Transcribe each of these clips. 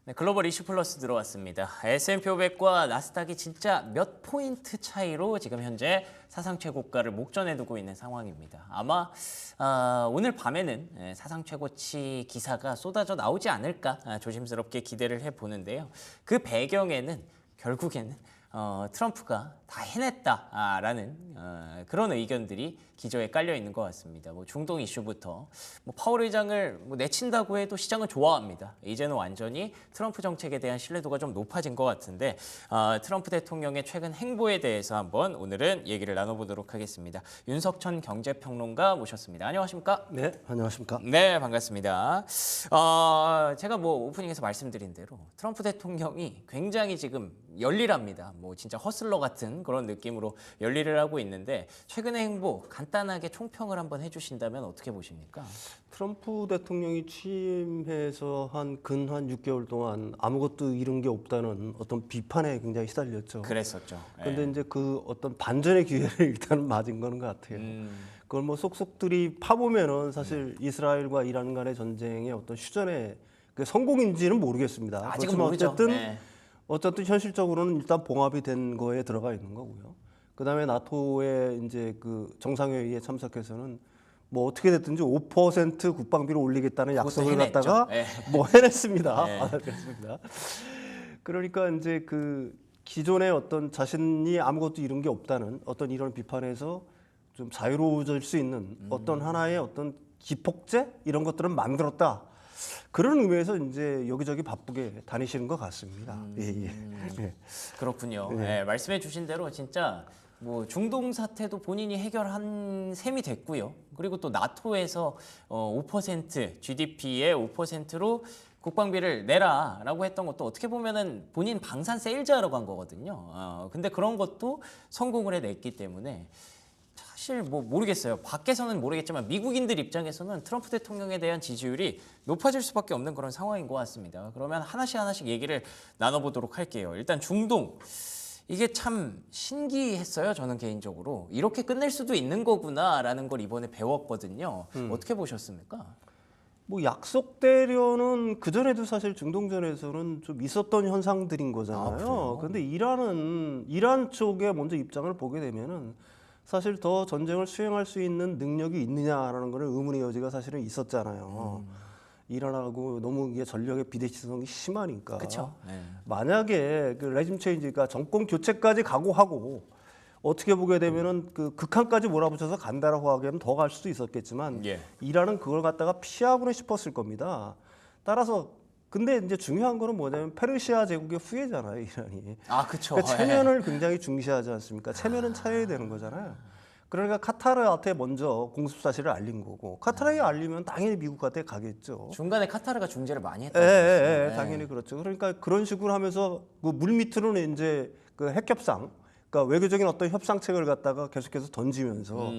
네, 글로벌 이슈 플러스 들어왔습니다. S&P 500과 나스닥이 진짜 몇 포인트 차이로 지금 현재 사상 최고가를 목전에 두고 있는 상황입니다. 아마 오늘 밤에는 사상 최고치 기사가 쏟아져 나오지 않을까 조심스럽게 기대를 해보는데요. 그 배경에는 결국에는 트럼프가 다 해냈다라는 그런 의견들이 기저에 깔려 있는 것 같습니다. 뭐 중동 이슈부터 파월 의장을 내친다고 해도 시장은 좋아합니다. 이제는 완전히 트럼프 정책에 대한 신뢰도가 좀 높아진 것 같은데 트럼프 대통령의 최근 행보에 대해서 한번 오늘은 얘기를 나눠보도록 하겠습니다. 윤석천 경제평론가 모셨습니다. 안녕하십니까? 네, 안녕하십니까? 네, 반갑습니다. 제가 오프닝에서 말씀드린 대로 트럼프 대통령이 굉장히 지금 열일합니다. 진짜 허슬러 같은 그런 느낌으로 열일을 하고 있는데 최근의 행보 간단하게 총평을 한번 해주신다면 어떻게 보십니까? 트럼프 대통령이 취임해서 근 한 6개월 동안 아무것도 이룬 게 없다는 어떤 비판에 굉장히 시달렸죠. 그랬었죠. 그런데 이제 그 어떤 반전의 기회를 일단 맞은 거는 것 같아요. 그걸 속속들이 파보면은 사실 이스라엘과 이란 간의 전쟁의 어떤 휴전의 그 성공인지는 모르겠습니다. 아직은 그렇지만 모르죠. 어쨌든 현실적으로는 일단 봉합이 된 거에 들어가 있는 거고요. 그다음에 나토의 이제 그 정상회의에 참석해서는 어떻게 됐든지 5% 국방비를 올리겠다는 약속을 해냈죠. 갖다가 네. 해냈습니다. 네. 그렇습니다. 그러니까 이제 그 기존의 어떤 자신이 아무것도 이룬 게 없다는 어떤 이런 비판에서 좀 자유로워질 수 있는 어떤 하나의 어떤 기폭제 이런 것들은 만들었다. 그런 의미에서 이제 여기저기 바쁘게 다니시는 것 같습니다. 예. 그렇군요. 네, 말씀해 주신 대로 진짜 중동 사태도 본인이 해결한 셈이 됐고요. 그리고 또 나토에서 5% GDP의 5%로 국방비를 내라라고 했던 것도 어떻게 보면은 본인 방산 세일즈하러 간 거거든요. 근데 그런 것도 성공을 해냈기 때문에 사실 모르겠어요. 밖에서는 모르겠지만 미국인들 입장에서는 트럼프 대통령에 대한 지지율이 높아질 수밖에 없는 그런 상황인 것 같습니다. 그러면 하나씩 얘기를 나눠보도록 할게요. 일단 중동. 이게 참 신기했어요. 저는 개인적으로. 이렇게 끝낼 수도 있는 거구나라는 걸 이번에 배웠거든요. 어떻게 보셨습니까? 약속대로는 그전에도 사실 중동전에서는 좀 있었던 현상들인 거잖아요. 그런데 이란 쪽에 먼저 입장을 보게 되면은 사실 더 전쟁을 수행할 수 있는 능력이 있느냐라는 거는 의문의 여지가 사실은 있었잖아요. 이란하고 너무 이게 전력의 비대칭성이 심하니까. 그렇죠. 네. 만약에 그 레짐 체인지가 정권 교체까지 각오하고 어떻게 보게 되면은 그 극한까지 몰아붙여서 간다라고 하기에는 더 갈 수도 있었겠지만 이란은 그걸 갖다가 피하고는 싶었을 겁니다. 따라서 근데 이제 중요한 거는 뭐냐면 페르시아 제국의 후예잖아요, 이란이. 그렇죠. 그러니까 체면을 굉장히 중시하지 않습니까? 체면은 차여야 되는 거잖아요. 그러니까 카타르한테 먼저 공습 사실을 알린 거고 카타르에 알리면 당연히 미국한테 가겠죠. 중간에 카타르가 중재를 많이 했다고 당연히 그렇죠. 그러니까 그런 식으로 하면서 그 물밑으로는 이제 그 핵협상, 그러니까 외교적인 어떤 협상책을 갖다가 계속해서 던지면서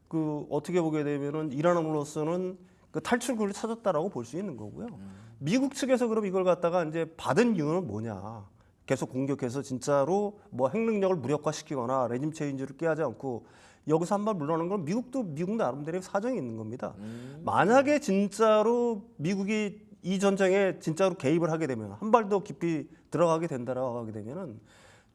그 어떻게 보게 되면은 이란으로서는 그 탈출구를 찾았다라고 볼 수 있는 거고요. 미국 측에서 그럼 이걸 갖다가 이제 받은 이유는 뭐냐? 계속 공격해서 진짜로 핵 능력을 무력화시키거나 레짐 체인지를 꾀하지 않고 여기서 한 발 물러나는 건 미국 나름대로의 사정이 있는 겁니다. 만약에 진짜로 미국이 이 전쟁에 진짜로 개입을 하게 되면 한 발 더 깊이 들어가게 된다라고 하게 되면은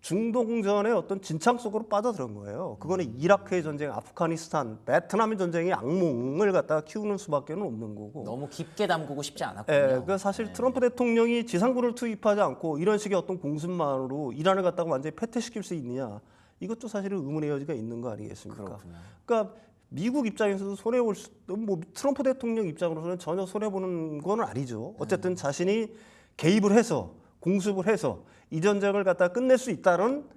중동전의 어떤 진창 속으로 빠져들은 거예요. 그거는 이라크의 전쟁, 아프가니스탄, 베트남의 전쟁의 악몽을 갖다가 키우는 수밖에 없는 거고. 너무 깊게 담그고 싶지 않았군요. 그러니까 사실 트럼프 대통령이 지상군을 투입하지 않고 이런 식의 어떤 공습만으로 이란을 갖다가 완전히 패퇴시킬 수 있느냐. 이것도 사실은 의문의 여지가 있는 거 아니겠습니까? 그렇군요. 그러니까 미국 입장에서도 손해볼 수, 트럼프 대통령 입장으로서는 전혀 손해보는 건 아니죠. 어쨌든 자신이 개입을 해서 공습을 해서 이 전쟁을 갖다가 끝낼 수 있다는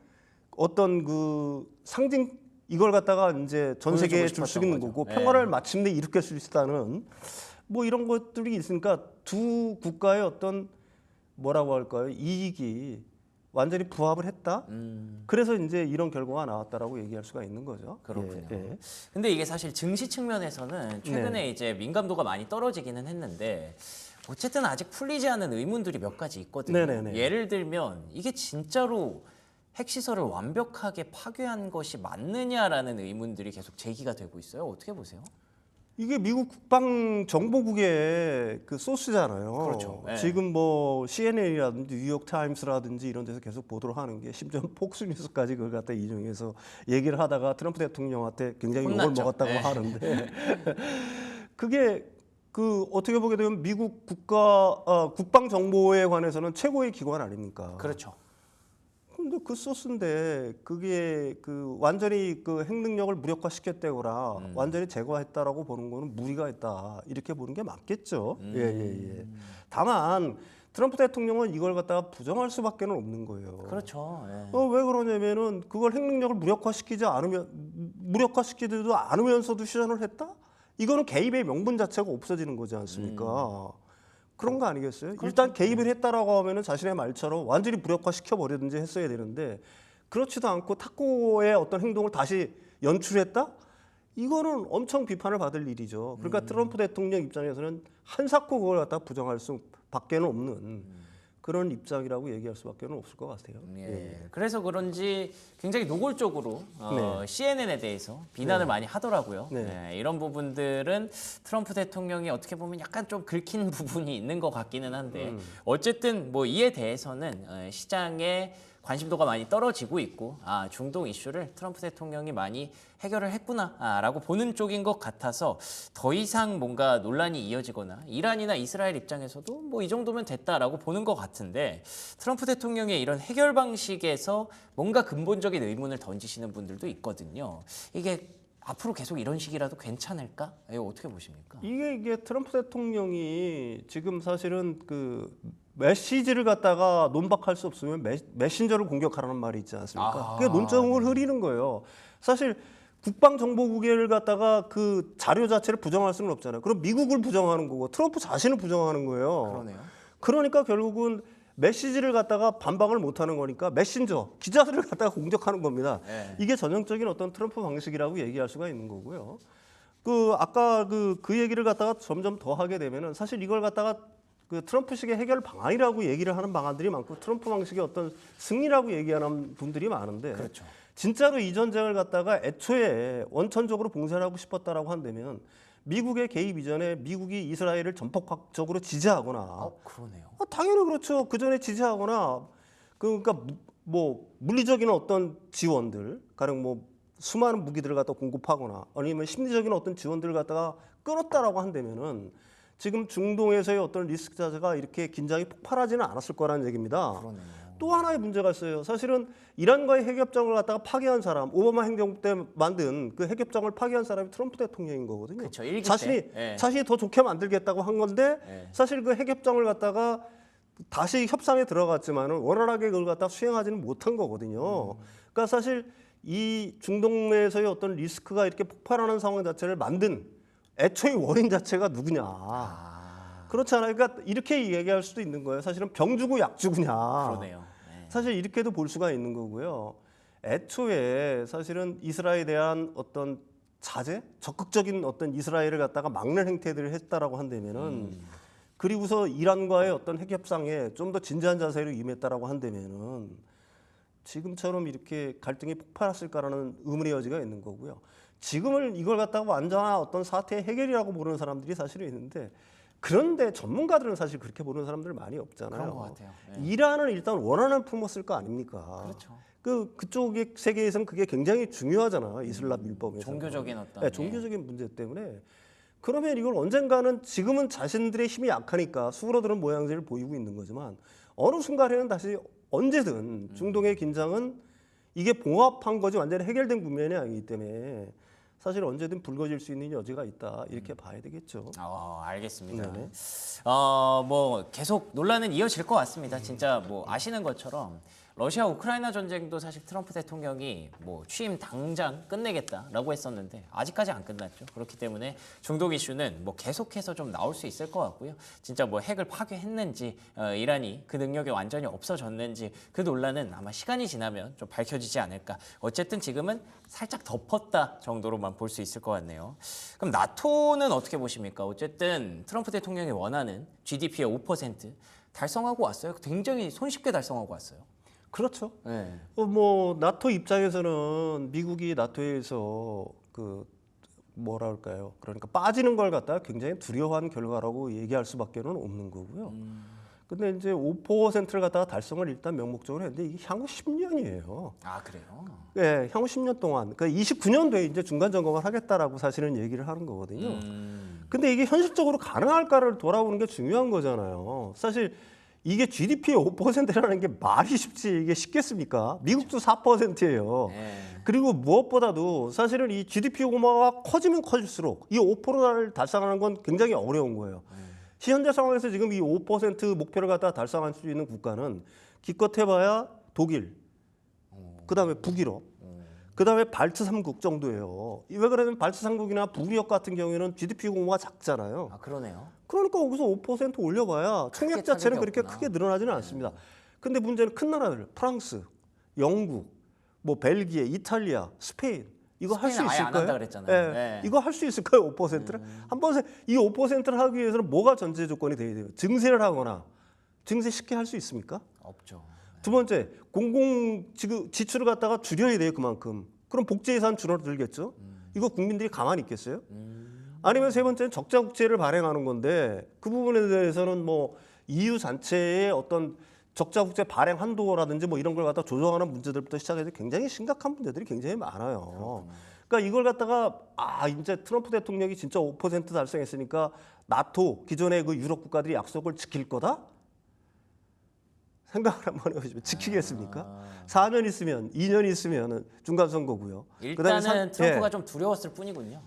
어떤 그 상징 이걸 갖다가 이제 전 세계에 줄 수 있는 거고 평화를 마침내 일으킬 수 있다는 이런 것들이 있으니까 두 국가의 어떤 뭐라고 할까요? 이익이 완전히 부합을 했다. 그래서 이제 이런 결과가 나왔다라고 얘기할 수가 있는 거죠. 그렇군요. 근데 이게 사실 증시 측면에서는 최근에 이제 민감도가 많이 떨어지기는 했는데 어쨌든 아직 풀리지 않은 의문들이 몇 가지 있거든요. 예를 들면 이게 진짜로 핵시설을 완벽하게 파괴한 것이 맞느냐라는 의문들이 계속 제기가 되고 있어요. 어떻게 보세요? 이게 미국 국방정보국의 그 소스잖아요. 그렇죠. 네. 지금 뭐 CNN이라든지 뉴욕 타임스라든지 이런 데서 계속 보도를 하는 게 심지어 폭스뉴스까지 그걸 갖다 인용해서 얘기를 하다가 트럼프 대통령한테 굉장히 욕을 혼났죠. 먹었다고 네. 하는데 그게 그 어떻게 보게 되면 미국 국방정보에 관해서는 최고의 기관 아닙니까? 그렇죠. 근데 그 소스인데 그게 그 완전히 그 핵능력을 무력화시켰다거나 완전히 제거했다라고 보는 거는 무리가 있다 이렇게 보는 게 맞겠죠. 예. 다만 트럼프 대통령은 이걸 갖다가 부정할 수밖에 없는 거예요. 그렇죠. 예. 왜 그러냐면은 그걸 핵능력을 무력화시키지도 않으면서도 시전을 했다? 이거는 개입의 명분 자체가 없어지는 거지 않습니까? 그런 거 아니겠어요? 일단 개입을 했다라고 하면은 자신의 말처럼 완전히 무력화시켜 버리든지 했어야 되는데 그렇지도 않고 탁구의 어떤 행동을 다시 연출했다? 이거는 엄청 비판을 받을 일이죠. 그러니까 트럼프 대통령 입장에서는 한사코 그걸 갖다 부정할 수밖에는 없는 그런 입장이라고 얘기할 수밖에 없을 것 같아요. 예. 그래서 그런지 굉장히 노골적으로 네. CNN에 대해서 비난을 많이 하더라고요. 네. 예, 이런 부분들은 트럼프 대통령이 어떻게 보면 약간 좀 긁힌 부분이 있는 것 같기는 한데 어쨌든 뭐 이에 대해서는 시장의 관심도가 많이 떨어지고 있고 중동 이슈를 트럼프 대통령이 많이 해결을 했구나라고 보는 쪽인 것 같아서 더 이상 뭔가 논란이 이어지거나 이란이나 이스라엘 입장에서도 뭐 이 정도면 됐다라고 보는 것 같은데 트럼프 대통령의 이런 해결 방식에서 뭔가 근본적인 의문을 던지시는 분들도 있거든요. 이게 앞으로 계속 이런 식이라도 괜찮을까? 이거 어떻게 보십니까? 이게 트럼프 대통령이 지금 사실은 그 메시지를 갖다가 논박할 수 없으면 메신저를 공격하라는 말이 있지 않습니까? 그게 논점을 흐리는 거예요. 사실 국방정보국을 갖다가 그 자료 자체를 부정할 수는 없잖아요. 그럼 미국을 부정하는 거고 트럼프 자신을 부정하는 거예요. 그러네요. 그러니까 결국은 메시지를 갖다가 반박을 못하는 거니까 메신저 기자들을 갖다가 공격하는 겁니다. 네. 이게 전형적인 어떤 트럼프 방식이라고 얘기할 수가 있는 거고요. 그 아까 그 얘기를 갖다가 점점 더 하게 되면은 사실 이걸 갖다가 그 트럼프식의 해결 방안이라고 얘기를 하는 방안들이 많고 트럼프 방식의 어떤 승리라고 얘기하는 분들이 많은데 그렇죠. 진짜로 이 전쟁을 갖다가 애초에 원천적으로 봉쇄하고 싶었다라고 한다면 미국의 개입 이전에 미국이 이스라엘을 전폭적으로 지지하거나 그러네요. 당연히 그렇죠. 그 전에 지지하거나 그러니까 뭐 물리적인 어떤 지원들, 가령 뭐 수많은 무기들을 갖다 공급하거나 아니면 심리적인 어떤 지원들을 갖다가 끊었다라고 한다면은 지금 중동에서의 어떤 리스크 자체가 이렇게 긴장이 폭발하지는 않았을 거라는 얘기입니다. 그러네요. 또 하나의 문제가 있어요. 사실은 이란과의 핵협정을 갖다가 파기한 사람, 오바마 행정 때 만든 그 핵협정을 파기한 사람이 트럼프 대통령인 거거든요. 그렇죠. 일기 자신이 때. 예. 자신이 더 좋게 만들겠다고 한 건데 예. 사실 그 핵협정을 갖다가 다시 협상에 들어갔지만은 원활하게 그걸 갖다 수행하지는 못한 거거든요. 그러니까 사실 이 중동에서의 어떤 리스크가 이렇게 폭발하는 상황 자체를 만든 애초의 원인 자체가 누구냐. 그렇잖아요. 그러니까 이렇게 얘기할 수도 있는 거예요. 사실은 병 주고 약 주구냐. 그러네요. 네. 사실 이렇게도 볼 수가 있는 거고요. 애초에 사실은 이스라엘에 대한 어떤 자제, 적극적인 어떤 이스라엘을 갖다가 막는 행태들을 했다라고 한다면은 그리고서 이란과의 어떤 핵 협상에 좀 더 진지한 자세로 임했다라고 한다면은 지금처럼 이렇게 갈등이 폭발했을까라는 의문의 여지가 있는 거고요. 지금을 이걸 갖다가 완전한 어떤 사태의 해결이라고 보는 사람들이 사실은 있는데 그런데 전문가들은 사실 그렇게 보는 사람들 많이 없잖아요. 그런 것 같아요. 네. 이란은 일단 원한을 품었을 거 아닙니까? 그렇죠. 그쪽의 세계에서는 그게 굉장히 중요하잖아요. 이슬람 율법에서. 종교적인 어떤 네, 종교적인 문제 때문에 그러면 이걸 언젠가는 지금은 자신들의 힘이 약하니까 수그러드는 모양새를 보이고 있는 거지만 어느 순간에는 다시 언제든 중동의 긴장은 이게 봉합한 거지 완전히 해결된 국면이 아니기 때문에 사실 언제든 불거질 수 있는 여지가 있다 이렇게 봐야 되겠죠. 알겠습니다. 네네. 뭐 계속 논란은 이어질 것 같습니다. 진짜 뭐 아시는 것처럼 러시아 우크라이나 전쟁도 사실 트럼프 대통령이 뭐 취임 당장 끝내겠다라고 했었는데 아직까지 안 끝났죠. 그렇기 때문에 중동 이슈는 뭐 계속해서 좀 나올 수 있을 것 같고요. 진짜 뭐 핵을 파괴했는지 이란이 그 능력이 완전히 없어졌는지 그 논란은 아마 시간이 지나면 좀 밝혀지지 않을까. 어쨌든 지금은 살짝 덮었다 정도로만 볼 수 있을 것 같네요. 그럼 나토는 어떻게 보십니까? 어쨌든 트럼프 대통령이 원하는 GDP의 5% 달성하고 왔어요. 굉장히 손쉽게 달성하고 왔어요. 그렇죠. 네. 뭐 나토 입장에서는 미국이 나토에서 그 뭐라 할까요? 그러니까 빠지는 걸 갖다가 굉장히 두려워한 결과라고 얘기할 수밖에는 없는 거고요. 근데 이제 5%를 갖다가 달성을 일단 명목적으로 했는데 이게 향후 10년이에요. 아 그래요? 예, 향후 10년 동안, 그러니까 29년도에 이제 중간 점검을 하겠다라고 사실은 얘기를 하는 거거든요. 근데 이게 현실적으로 가능할까를 돌아보는 게 중요한 거잖아요. 사실 이게 GDP의 5%라는 게 말이 쉽지 이게 쉽겠습니까? 미국도 4%예요. 네. 그리고 무엇보다도 사실은 이 GDP 규모가 커지면 커질수록 이 5%를 달성하는 건 굉장히 어려운 거예요. 현재 상황에서 지금 이 5% 목표를 갖다 달성할 수 있는 국가는 기껏 해봐야 독일, 그다음에 북유럽, 그다음에 발트 3국 정도예요. 왜 그러냐면 발트 3국이나 북유럽 같은 경우에는 GDP 규모가 작잖아요. 아 그러네요. 그러니까 거기서 5% 올려봐야 총액 자체는 그렇게 없구나. 크게 늘어나지는 않습니다. 근데 문제는 큰 나라들, 프랑스, 영국, 뭐 벨기에, 이탈리아, 스페인 이거 할 수 스페인은 아예 안 있을까요? 한다 그랬잖아요. 예, 네. 이거 할 수 있을까요? 5%를? 한번 이 5%를 하기 위해서는 뭐가 전제 조건이 돼야 돼요? 증세를 하거나 증세 쉽게 할 수 있습니까? 없죠. 두 번째, 공공 지출을 갖다가 줄여야 돼요, 그만큼. 그럼 복지 예산 줄어들겠죠? 이거 국민들이 가만히 있겠어요? 아니면 세 번째는 적자 국채를 발행하는 건데 그 부분에 대해서는 뭐 EU 전체의 어떤 적자 국채 발행 한도라든지 뭐 이런 걸 갖다 조정하는 문제들부터 시작해서 굉장히 심각한 문제들이 굉장히 많아요. 그러니까 이걸 갖다가 이제 트럼프 대통령이 진짜 5% 달성했으니까 나토 기존의 그 유럽 국가들이 약속을 지킬 거다? 생각을 한번 해보시면 지키겠습니까? 4년 있으면 2년 있으면 중간 선거고요. 일단은 트럼프가 좀 두려웠을 뿐이군요.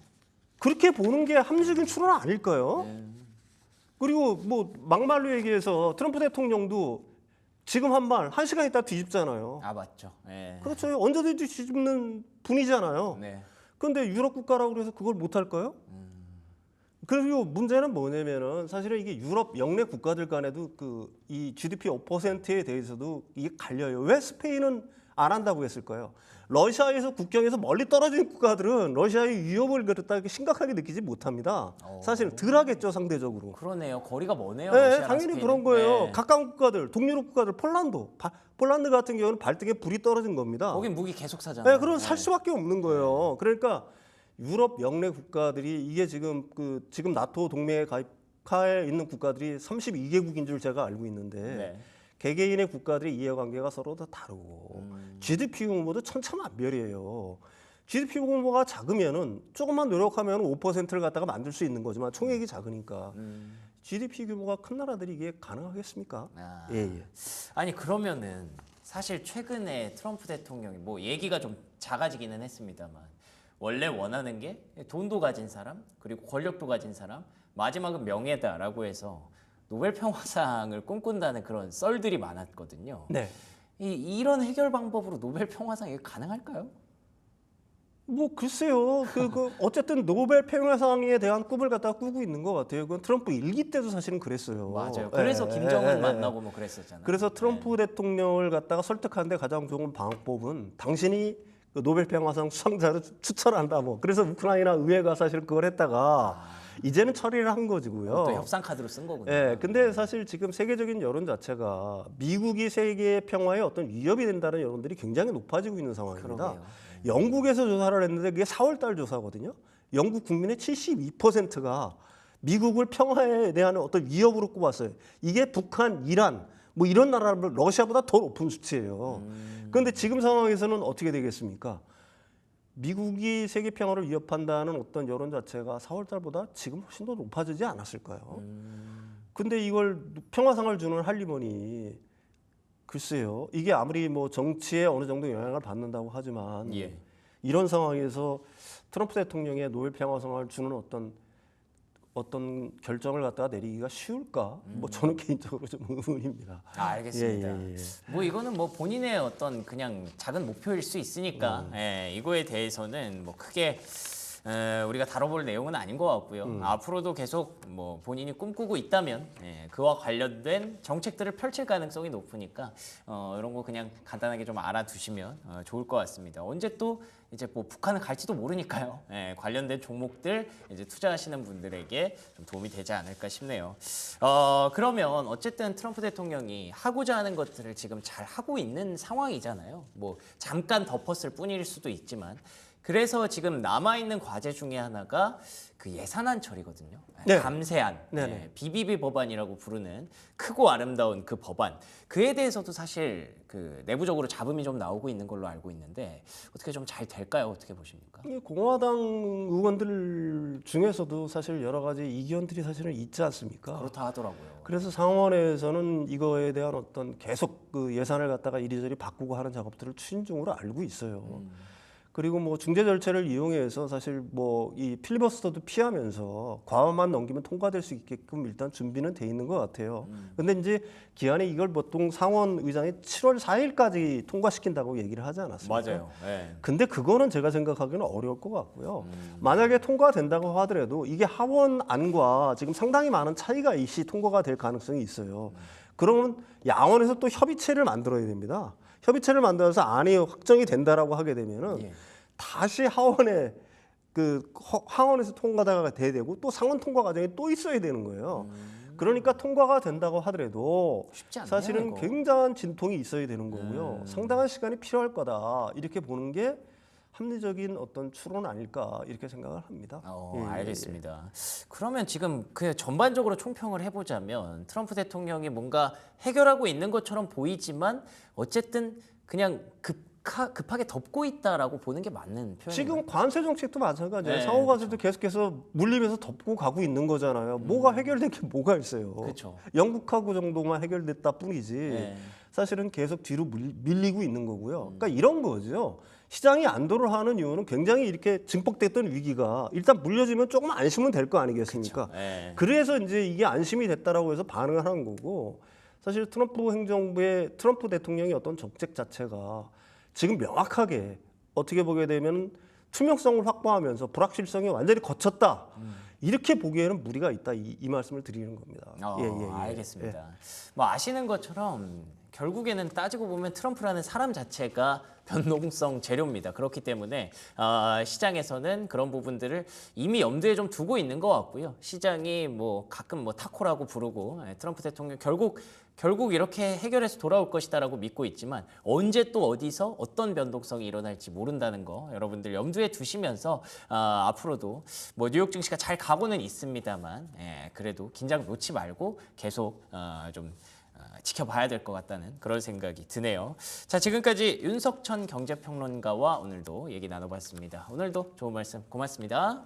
그렇게 보는 게 합리적인 추론 아닐까요? 그리고 뭐 막말로 얘기해서 트럼프 대통령도 지금 한 말, 1시간 있다 뒤집잖아요. 아 맞죠. 네. 그렇죠. 언제든지 뒤집는 분이잖아요. 네. 그런데 유럽 국가라고 그래서 그걸 못 할까요? 그리고 문제는 뭐냐면은 사실은 이게 유럽 영내 국가들 간에도 그 이 GDP 5%에 대해서도 이게 갈려요. 왜 스페인은 안 한다고 했을까요? 러시아에서 국경에서 멀리 떨어진 국가들은 러시아의 위협을 그렇다 심각하게 느끼지 못합니다. 사실은 덜하겠죠 상대적으로. 그러네요. 거리가 머네요. 네, 러시아랑 당연히 스페인은. 그런 거예요. 네. 가까운 국가들, 동유럽 국가들, 폴란드 같은 경우는 발등에 불이 떨어진 겁니다. 거긴 무기 계속 사잖아요. 네, 그럼 살 수밖에 없는 거예요. 그러니까 유럽 영내 국가들이 이게 지금 나토 동맹에 가입하에 있는 국가들이 32개국인 줄 제가 알고 있는데 네. 개개인의 국가들의 이해관계가 서로 다 다르고 GDP 규모도 천차만별이에요. GDP 규모가 작으면은 조금만 노력하면 5%를 갖다가 만들 수 있는 거지만 총액이 작으니까 GDP 규모가 큰 나라들이 이게 가능하겠습니까? 아. 예. 아니 그러면은 사실 최근에 트럼프 대통령이 뭐 얘기가 좀 작아지기는 했습니다만 원래 원하는 게 돈도 가진 사람 그리고 권력도 가진 사람 마지막은 명예다라고 해서 노벨 평화상을 꿈꾼다는 그런 썰들이 많았거든요. 네. 이런 해결 방법으로 노벨 평화상이 가능할까요? 뭐 글쎄요. 어쨌든 노벨 평화상에 대한 꿈을 갖다가 꾸고 있는 것 같아요. 그건 트럼프 일기 때도 사실은 그랬어요. 맞아요. 그래서 예, 김정은 예, 예. 만나고 뭐 그랬었잖아요. 그래서 트럼프 대통령을 갖다가 설득하는데 가장 좋은 방법은 당신이 그 노벨 평화상 수상자를 추천한다 뭐. 그래서 우크라이나 의회가 사실 그걸 했다가 이제는 처리를 한 거지고요. 또 협상 카드로 쓴 거군요. 예, 근데 사실 지금 세계적인 여론 자체가 미국이 세계 평화에 어떤 위협이 된다는 여론들이 굉장히 높아지고 있는 상황입니다. 그러게요. 영국에서 조사를 했는데 그게 4월 달 조사거든요. 영국 국민의 72%가 미국을 평화에 대한 어떤 위협으로 꼽았어요. 이게 북한, 이란 뭐 이런 나라를 러시아보다 더 높은 수치예요. 그런데 지금 상황에서는 어떻게 되겠습니까? 미국이 세계 평화를 위협한다는 어떤 여론 자체가 4월 달보다 지금 훨씬 더 높아지지 않았을까요? 근데 이걸 평화상을 주는 할리번이 글쎄요. 이게 아무리 뭐 정치에 어느 정도 영향을 받는다고 하지만 예. 이런 상황에서 트럼프 대통령의 노벨 평화상을 주는 어떤 결정을 갖다가 내리기가 쉬울까? 뭐 저는 개인적으로 좀 의문입니다. 알겠습니다. 예. 뭐 이거는 뭐 본인의 어떤 그냥 작은 목표일 수 있으니까 이거에 대해서는 뭐 크게 우리가 다뤄볼 내용은 아닌 것 같고요. 앞으로도 계속 뭐 본인이 꿈꾸고 있다면 그와 관련된 정책들을 펼칠 가능성이 높으니까 이런 거 그냥 간단하게 좀 알아두시면 좋을 것 같습니다. 언제 또 이제 뭐 북한은 갈지도 모르니까요. 관련된 종목들 이제 투자하시는 분들에게 좀 도움이 되지 않을까 싶네요. 그러면 어쨌든 트럼프 대통령이 하고자 하는 것들을 지금 잘 하고 있는 상황이잖아요. 뭐 잠깐 덮었을 뿐일 수도 있지만 그래서 지금 남아있는 과제 중에 하나가 그 예산안 처리거든요. 네. 감세안, 네네. BBB 법안이라고 부르는 크고 아름다운 그 법안. 그에 대해서도 사실 그 내부적으로 잡음이 좀 나오고 있는 걸로 알고 있는데 어떻게 좀 잘 될까요? 어떻게 보십니까? 이 공화당 의원들 중에서도 사실 여러 가지 이견들이 사실은 있지 않습니까? 그렇다 하더라고요. 그래서 상원에서는 이거에 대한 어떤 계속 그 예산을 갖다가 이리저리 바꾸고 하는 작업들을 추진 중으로 알고 있어요. 그리고 뭐 중재 절차를 이용해서 사실 뭐 이 필리버스터도 피하면서 과반만 넘기면 통과될 수 있게끔 일단 준비는 돼 있는 것 같아요. 근데 이제 기한에 이걸 보통 상원 의장이 7월 4일까지 통과시킨다고 얘기를 하지 않았습니까? 맞아요. 네. 근데 그거는 제가 생각하기에는 어려울 것 같고요. 만약에 통과된다고 하더라도 이게 하원안과 지금 상당히 많은 차이가 있이 통과가 될 가능성이 있어요. 그러면 양원에서 또 협의체를 만들어야 됩니다. 협의체를 만들어서 안이 확정이 된다라고 하게 되면은 예. 다시 하원에 하원에서 통과가 돼야 되고 또 상원 통과 과정이 또 있어야 되는 거예요. 그러니까 통과가 된다고 하더라도 쉽지 않네요, 사실은 이거. 굉장한 진통이 있어야 되는 거고요. 상당한 시간이 필요할 거다 이렇게 보는 게 합리적인 어떤 추론 아닐까 이렇게 생각을 합니다. 예, 예, 알겠습니다. 그러면 지금 그 전반적으로 총평을 해보자면 트럼프 대통령이 뭔가 해결하고 있는 것처럼 보이지만 어쨌든 그냥 급하게 덮고 있다라고 보는 게 맞는 표현인가요? 지금 관세 정책도 마찬가지예요. 네, 상호 관세도 계속해서 물리면서 덮고 가고 있는 거잖아요. 뭐가 해결된 게 뭐가 있어요. 그렇죠. 영국하고 정도만 해결됐다 뿐이지 네. 사실은 계속 뒤로 밀리고 있는 거고요. 그러니까 이런 거죠. 시장이 안도를 하는 이유는 굉장히 이렇게 증폭됐던 위기가 일단 물려지면 조금 안심은 될 거 아니겠습니까? 네. 그래서 이제 이게 안심이 됐다라고 해서 반응을 하는 거고 사실 트럼프 행정부의 트럼프 대통령의 어떤 정책 자체가 지금 명확하게 어떻게 보게 되면 투명성을 확보하면서 불확실성이 완전히 거쳤다. 이렇게 보기에는 무리가 있다. 이 말씀을 드리는 겁니다. 알겠습니다. 뭐 아시는 것처럼 결국에는 따지고 보면 트럼프라는 사람 자체가 변동성 재료입니다. 그렇기 때문에 시장에서는 그런 부분들을 이미 염두에 좀 두고 있는 것 같고요. 시장이 뭐 가끔 뭐 타코라고 부르고 트럼프 대통령 결국 이렇게 해결해서 돌아올 것이다라고 믿고 있지만 언제 또 어디서 어떤 변동성이 일어날지 모른다는 거 여러분들 염두에 두시면서 앞으로도 뭐 뉴욕 증시가 잘 가고는 있습니다만 그래도 긴장 놓지 말고 계속 좀 지켜봐야 될 것 같다는 그런 생각이 드네요. 자, 지금까지 윤석천 경제평론가와 오늘도 얘기 나눠봤습니다. 오늘도 좋은 말씀 고맙습니다.